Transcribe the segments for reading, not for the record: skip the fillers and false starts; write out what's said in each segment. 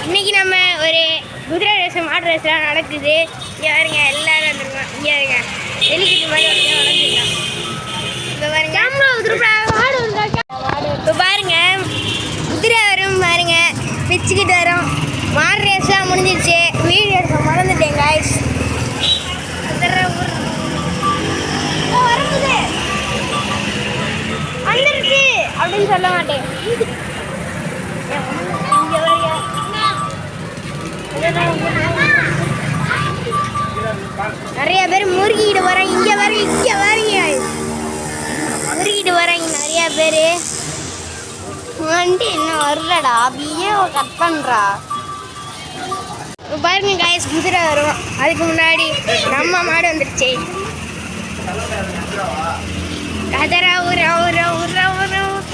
இன்னைக்கு நம்ம ஒரு குதிரை ரேஸ் மாடு ரேஸ்லாம் நடக்குது. இங்கே பாருங்க எல்லாரும் வந்துருக்கோம். இங்கே பாருங்க எலிக்கிட்டு மாதிரி வளர்ந்துருக்கோம். இப்போ பாருங்க இப்போ பாருங்க குதிரை வரும் பாருங்க பிச்சுக்கிட்டு வரும். மாடு ரேஸ்லாம் முடிஞ்சிருச்சு. வீடியோ மறந்துட்டேன் காய்ஸ். வந்துருச்சு அப்படின்னு சொல்ல மாட்டேன். நிறைய பேர் முறுக்கிட்டு வராங்க. இங்கே வரீங்க முறுக்கிட்டு வராங்க நிறைய பேர். வந்துட்டு என்ன வரலடா அப்படியே கட் பண்ணுறா. பாருங்க காய்ஸ் குதிரை வரும். அதுக்கு முன்னாடி நம்ம மாடு வந்துடுச்சு.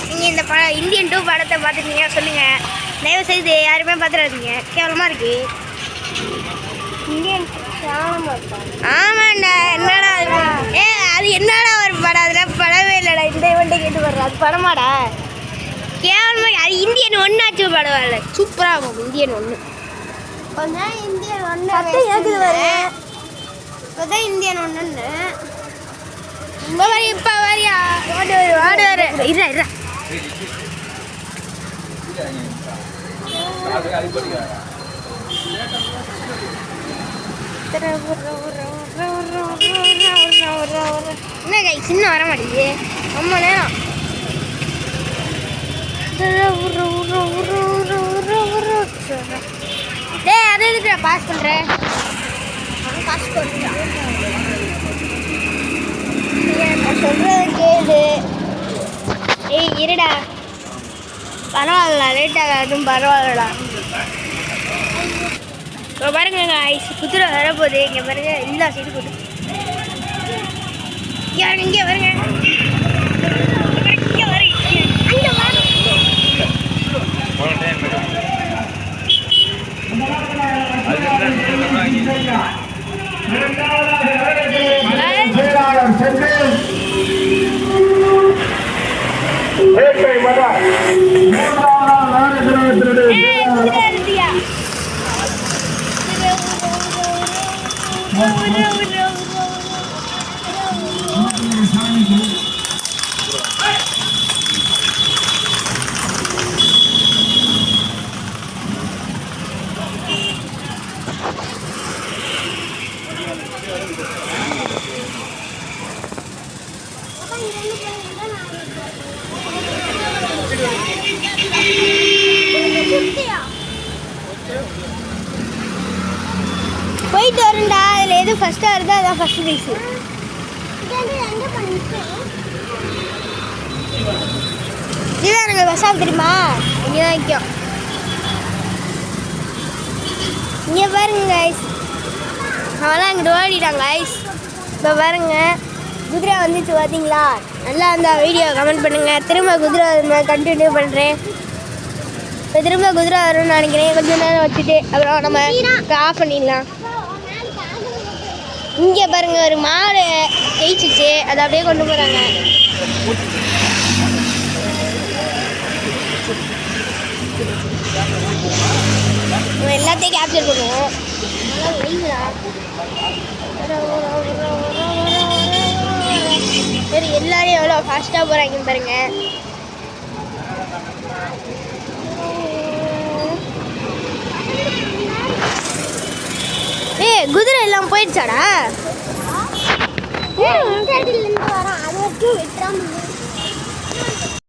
நீங்கள் இந்த இந்தியன் 2 படத்தை பார்த்துருக்கீங்க சொல்லுங்கள். தயவு செய்து யாருமே பார்த்துடாதீங்க, கேவலமாக இருக்கு. இந்தியன் ஆமாண்டா என்னடா அது என்னடா ஒரு படம்? அதில் படமே இல்லைடா. இந்த வண்டி கேட்டு வர்ற அது படமாடா? கேவலமாக அது இந்தியன் 1 ஆச்சு படம். சூப்பராக இருக்கும் இந்தியன் 1. இந்தியன் 1 கேட்குது வர இப்போதான் இந்தியன் 1ன்னு இப்போ வரியா வாடு வர இரா என்ன கை சின்ன வர மாட்டேங்குது. ரொம்ப நேரம் அதை எதுக்கு பாஸ் பண்ணுறேன்? பாஸ் பண்ணுறேன் சொல்கிறது கேளு. ஏய் இருடா, பரவாயில்ல லேட்டாக அதுவும் பரவாயில்லடா. இப்போ பாருங்க ஐஸ் குதிரை வரப்போகுது. இங்கே பாருங்க எல்லா சைடு போட்டு இங்கே வருங்க இங்கே வர அங்கே வர போயிட்டு வரண்டா. அதில் எது ஃபஸ்ட்டாக வருதோ அதான் ஃபஸ்ட்டு ப்ரைஸு. இதுதான் எனக்கு பஸ் ஸ்டாப் தெரியுமா? இங்கே தான் வைக்கும். இங்கே பாருங்க கைஸ், அவெல்லாம் இங்கிட்டு ஓடிட்டாங்க கைஸ். இப்போ பாருங்க குதிரை வந்துச்சு பார்த்தீங்களா? நல்லா அந்த வீடியோ கமெண்ட் பண்ணுங்கள். திரும்ப குதிரை கண்டினியூ பண்ணுறேன். இப்போ திரும்ப குதிரை வரும்னு நினைக்கிறேன். கொஞ்சம் நேரம் வச்சுட்டு அப்புறம் நம்ம ஆஃப் பண்ணிடலாம். இங்கே பாருங்க ஒரு மாடு ஜெயிச்சிச்சு, அதை அப்படியே கொண்டு போகிறாங்க. நம்ம எல்லாத்தையும் கேப்சர் பண்ணுவோம். சரி எல்லாரையும் எவ்வளோ ஃபாஸ்ட்டாக போகிறாங்கன்னு பாருங்க. குதிரை எல்லாம் போயிடுச்சாடா? அது வரைக்கும் விட்டுறாம